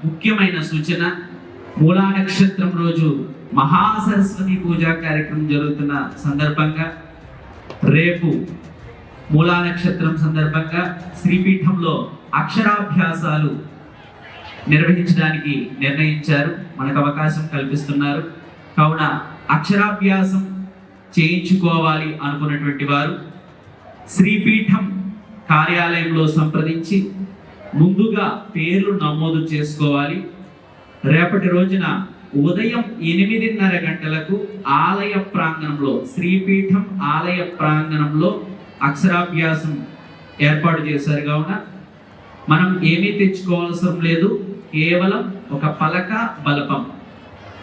ముఖ్యమైన సూచన. మూలా నక్షత్రం రోజు మహాసరస్వతి పూజా కార్యక్రమం జరుగుతున్న సందర్భంగా రేపు మూలా నక్షత్రం సందర్భంగా శ్రీపీఠంలో అక్షరాభ్యాసాలు నిర్వహించడానికి నిర్ణయించారు, మనకు అవకాశం కల్పిస్తున్నారు. కావున అక్షరాభ్యాసం చేయించుకోవాలి అనుకున్నటువంటి వారు శ్రీపీఠం కార్యాలయంలో సంప్రదించి ముందుగా పేర్లు నమోదు చేసుకోవాలి. రేపటి రోజున ఉదయం 8:30 గంటలకు ఆలయ ప్రాంగణంలో, శ్రీపీఠం ఆలయ ప్రాంగణంలో అక్షరాభ్యాసం ఏర్పాటు చేశారు. కావున మనం ఏమీ తెచ్చుకోవాల్సిన లేదు, కేవలం ఒక పలక, బలపం,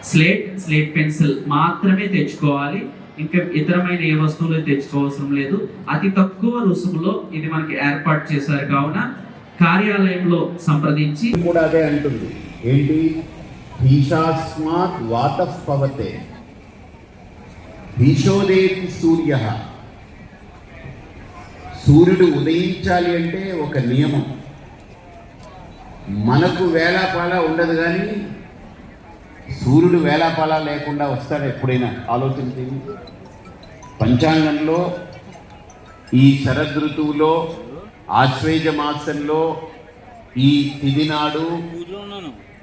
స్లేట్ పెన్సిల్ మాత్రమే తెచ్చుకోవాలి. ఇంకా ఇతరమైన ఏ వస్తువులు తెచ్చుకోవాల్సిన లేదు. అతి తక్కువ రుసుములో ఇది మనకి ఏర్పాటు చేశారు. కావున కార్యాలయంలో సంప్రదించి కూడా అదే అంటుంది ఏంటి, భీషాస్మాత్ వాతః పవతే భీషోదేతి సూర్య. సూర్యుడు ఉదయించాలి అంటే ఒక నియమం. మనకు వేళాపాలా ఉండదు, కానీ సూర్యుడు వేళాపాలా లేకుండా వస్తాడు ఎప్పుడైనా ఆలోచించింది. పంచాంగంలో ఈ శరదృతువులో ఆశ్వేజ మాసంలో ఈ తిథి నాడు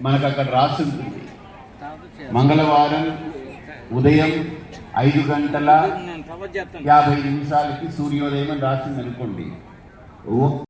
మనకు అక్కడ రాసి ఉంటుంది. మంగళవారం ఉదయం 5:50 సూర్యోదయం అని రాసింది అనుకోండి.